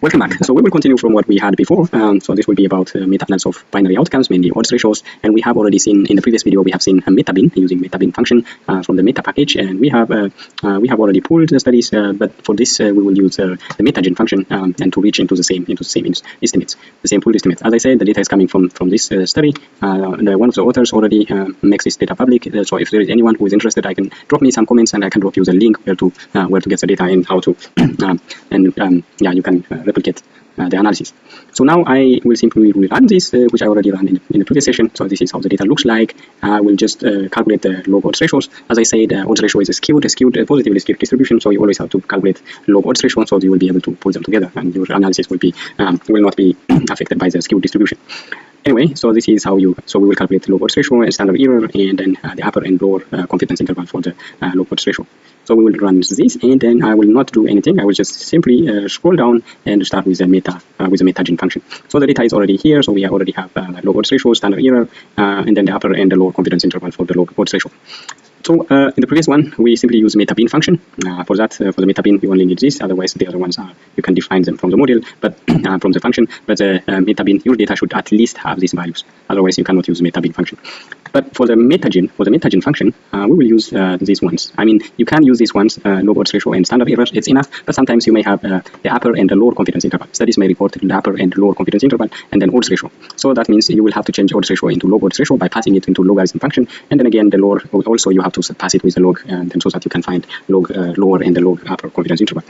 Welcome back. So we will continue from what we had before. So this will be about meta-analysis of binary outcomes, mainly odds ratios. And we have already seen in the previous video, we have seen a metabin using metabin function from the meta package. And we have already pulled the studies, but for this we will use the metagen function and to reach into the same estimates, the same pooled estimates. As I said, the data is coming from this study. One of the authors already makes this data public. So if there is anyone who is interested, I can drop me some comments and I can drop you the link where to get the data and how to yeah, you can replicate the analysis. So now I will simply rerun this, which I already ran in the previous session. So this is how the data looks like. I will just calculate the log odds ratios. As I said, odds ratio is a positively skewed distribution, so you always have to calculate log odds ratio, so you will be able to pull them together, and your analysis will not be affected by the skewed distribution. Anyway, so this is how we will calculate the log odds ratio and standard error, and then the upper and lower confidence interval for the log odds ratio. So we will run this, and then I will not do anything. I will just simply scroll down and start with the metagen function. So the data is already here. So we already have log odds ratio, standard error, and then the upper and the lower confidence interval for the log odds ratio. So in the previous one, we simply use metabin function. For the metabin, we only need this. Otherwise, the other ones you can define them from the model, but from the function. But the metabin, your data should at least have these values. Otherwise, you cannot use metabin function. But for the metagen function, we will use these ones. I mean, you can use these ones, log odds ratio and standard error. It's enough. But sometimes you may have the upper and the lower confidence interval. Studies may report the upper and lower confidence interval, and then odds ratio. So that means you will have to change odds ratio into log odds ratio by passing it into logarithm function, and then again the lower also you have to pass it with a log, and so that you can find log lower and the log upper confidence interval.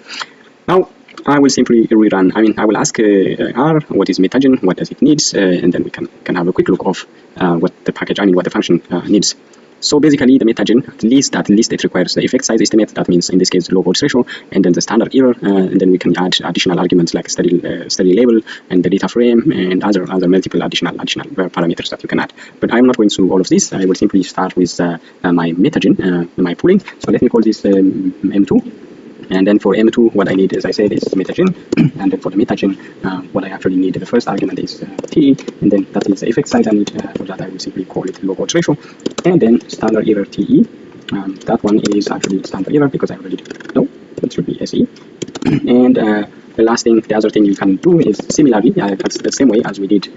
Now I will simply rerun. I mean, I will ask R what is metagen, what does it need, and then we can have a quick look of what the package, what the function needs. So basically, the metagen, at least it requires the effect size estimate. That means in this case, log odds ratio, and then the standard error, and then we can add additional arguments like study label and the data frame and other multiple additional parameters that you can add. But I'm not going through all of this. I will simply start with my metagen, my pooling. So let me call this M2. And then for M2, what I need, as I said, is metagen. And then for the metagen, what I actually need, the first argument is TE, and then that is the effect size I need. For that, I will simply call it log odds ratio. And then standard error TE. That one is actually standard error because I already did. No, that should be SE. And the other thing you can do is similarly, that's the same way as we did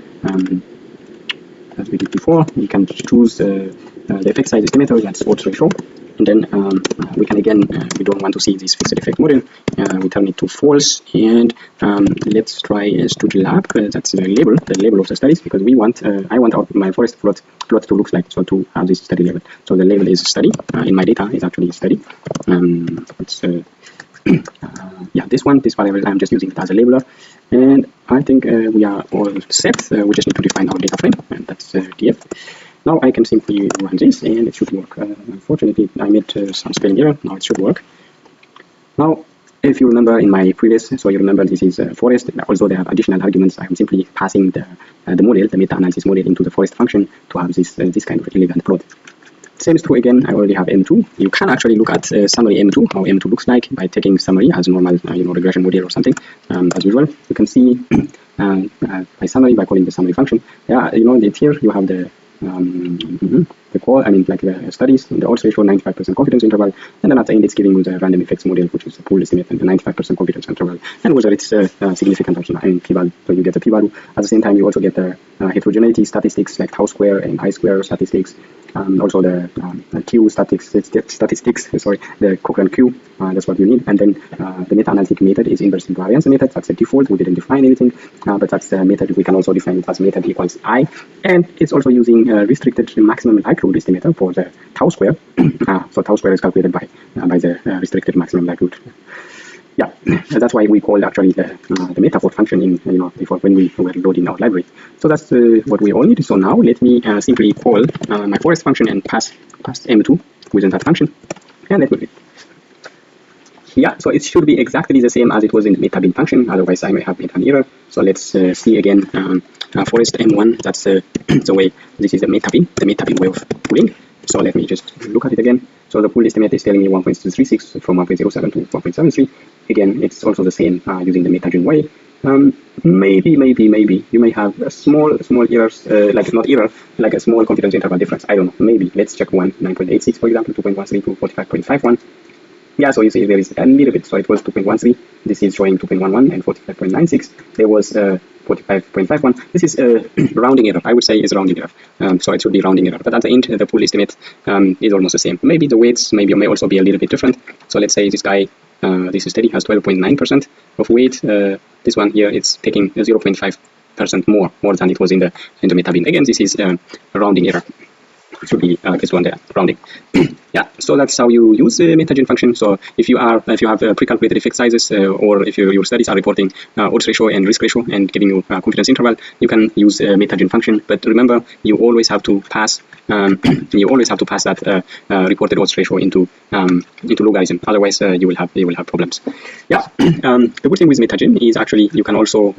before. You can choose the effect size estimator, that's odds ratio. And then we can again, we don't want to see this fixed effect model. We turn it to false, and let's try StudLab. That's the label of the studies, because we want I want my forest plot to look like, so to have this study label. So the label is study. In my data is actually study. It's yeah, this variable I'm just using it as a labeler, and I think we are all set. We just need to define our data frame, and that's df. Now I can simply run this, and it should work. Unfortunately, I made some spelling error. Now it should work. Now, if you remember in my previous, so you remember this is forest. Also, there are additional arguments. I'm simply passing the model, the meta-analysis model, into the forest function to have this kind of elegant plot. Same is true again. I already have M2. You can actually look at summary M2, how M2 looks like, by taking summary as a normal, regression model or something. As usual, you can see by summary, by calling the summary function. Yeah, here you have the call, like the studies, the odds ratio, 95% confidence interval, and then at the end it's giving you the random effects model, which is the pool estimate, and the 95% confidence interval, and whether it's significant or not, p-value. So you get the p-value. At the same time, you also get the heterogeneity statistics, like tau square and I-square statistics, also the Q statistics, sorry, the Cochrane Q, that's what you need. And then the meta-analytic method is inverse invariance method. That's the default. We didn't define anything, but that's the method. We can also define it as method equals I, and it's also using restricted maximum likelihood estimator for the tau square. So tau square is calculated by the restricted maximum likelihood. Yeah, that's why we call actually the metaphor function in before when we were loading our library. So that's what we all need. So now let me simply call my forest function and pass M2 within that function, and let me read. Yeah, so it should be exactly the same as it was in the metabin function. Otherwise, I may have made an error. So let's see again. Forest M1. That's the way. This is the metabin way of pooling. So let me just look at it again. So the pool estimate is telling me 1.36 from 1.07 to 1.73. Again, it's also the same using the metagen way. Maybe you may have a small errors, like a small confidence interval difference. I don't know. Maybe let's check 9.86 for example, 2.13 to 45.51. yeah, so you see there is a little bit. So it was 2.13. This is showing 2.11 and 45.96. There was 45.51. This is rounding error. I would say is rounding error. So it should be rounding error. But at the end, the pool estimate is almost the same. Maybe the weights may also be a little bit different. So let's say this guy, this study has 12.9% of weight. This one here, it's taking 0.5% more than it was in the metabin. Again, this is a rounding error. It should be this one there, rounding. Yeah, so that's how you use the metagen function. So if you have pre-calculated effect sizes, or if your studies are reporting odds ratio and risk ratio and giving you confidence interval, you can use metagen function. But remember, you always have to pass that reported odds ratio into logarithm. Otherwise, you will have problems. Yeah. The good thing with metagen is actually you can also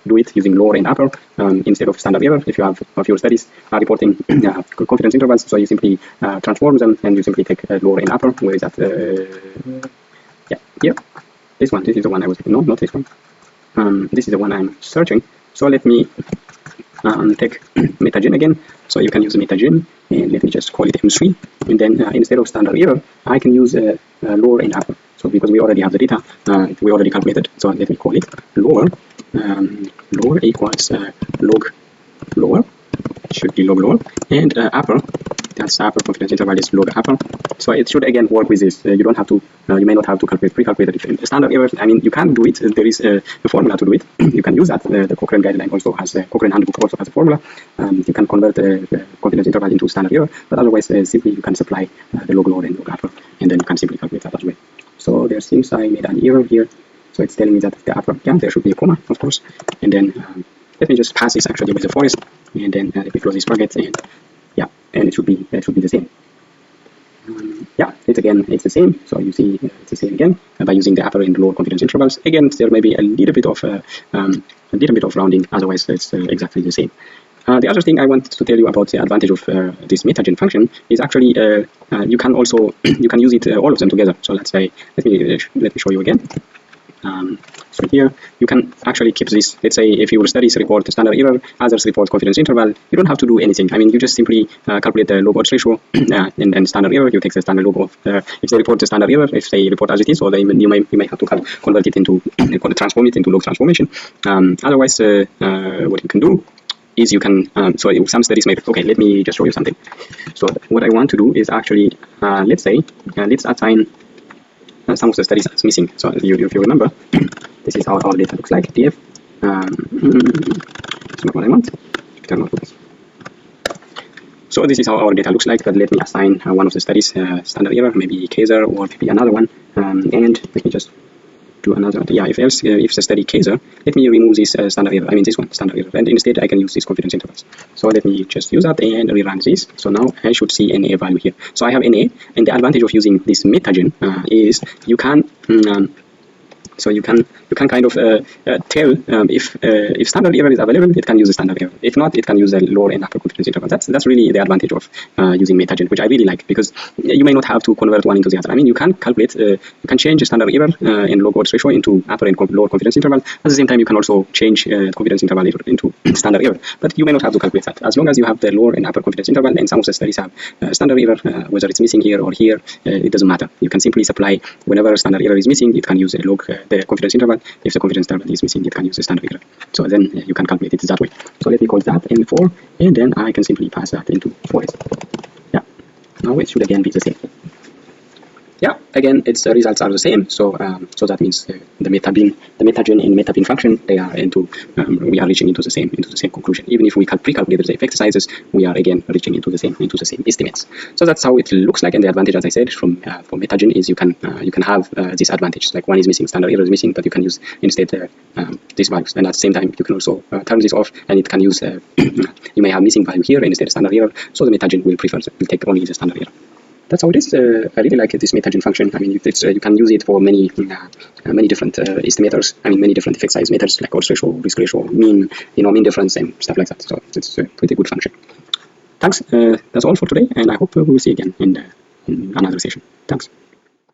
do it using lower and upper instead of standard error. If your studies are reporting confidence intervals, so you simply transform them and you simply take lower and upper. Where is that? Yeah, here. This is the one I was, no, not this one. This is the one I'm searching. So let me take metagen again. So you can use metagen, and let me just call it M3. And then instead of standard error, I can use lower and upper. So because we already have the data, we already calculated. So let me call it lower. Lower equals log lower. It should be log lower, and upper. That's upper confidence interval is log upper. So it should again work with this. You don't have to. You may not have to calculate pre-calculated standard error. I mean, you can do it. There is a formula to do it. You can use that. The Cochrane guideline also has Cochrane handbook also has a formula. You can convert the confidence interval into standard error, but otherwise simply you can supply the log lower and log upper, and then you can simply calculate that as well. So there seems I made an error here. So it's telling me that the upper, yeah, there should be a comma, of course, and then let me just pass this actually with the forest, and then let me close this bracket, and yeah, and it should be the same. Yeah, it's the same. So you see it's the same again by using the upper and lower confidence intervals. Again, there may be a little bit of rounding. Otherwise, it's exactly the same. The other thing I want to tell you about the advantage of this metagen function is actually you can use it all of them together. So let's say let me show you again. So here you can actually keep this. Let's say if your studies report standard error, others report confidence interval, you don't have to do anything. I mean, you just simply calculate the log odds ratio and standard error. You take the standard log of if they report the standard error, if they report as it is, or you may have to convert it into transform it into log transformation. Otherwise, what you can do is you can so some studies may, okay, let me just show you something. So what I want to do is actually let's say let's assign some of the studies is missing. So if you remember, this is how our data looks like. DF. It's not what I want. Turn off this. So this is how our data looks like. But let me assign one of the studies standard error, maybe Kaiser, or maybe another one. And let me just do another. Yeah, if the study Kaiser, let me remove this standard error. I mean this one standard error, and instead I can use these confidence intervals. So let me just use that and rerun this. So now I should see NA value here. So I have NA, and the advantage of using this metagen is you can so you can kind of tell if standard error is available, it can use the standard error. If not, it can use the lower and upper confidence interval. That's really the advantage of using metagen, which I really like, because you may not have to convert one into the other. I mean, you can calculate, you can change the standard error and log odds ratio into upper and lower confidence interval. At the same time, you can also change confidence interval into standard error, but you may not have to calculate that. As long as you have the lower and upper confidence interval, and some of the studies have standard error, whether it's missing here or here, it doesn't matter. You can simply supply whenever standard error is missing, it can use a log the confidence interval. If the confidence interval is missing, it can use the standard error. So then you can calculate it that way. So let me call that M4, and then I can simply pass that into forest. Yeah, now it should again be the same. Yeah, again, its results are the same. So so that means the metagen and metabin function, they are we are reaching into the same conclusion. Even if we pre-calculated the effect sizes, we are again reaching into the same estimates. So that's how it looks like. And the advantage, as I said, from for metagen is you can have this advantage. Like one is missing, standard error is missing, but you can use instead these values. And at the same time, you can also turn this off, and it can use you may have missing value here and instead standard error. So the metagen will take only the standard error. That's how it is. I really like this metagen function. I mean, you can use it for many different estimators. I mean, many different effect size methods like odds ratio, risk ratio, mean difference, and stuff like that. So it's a pretty good function. Thanks. That's all for today, and I hope we will see you again in another session. Thanks.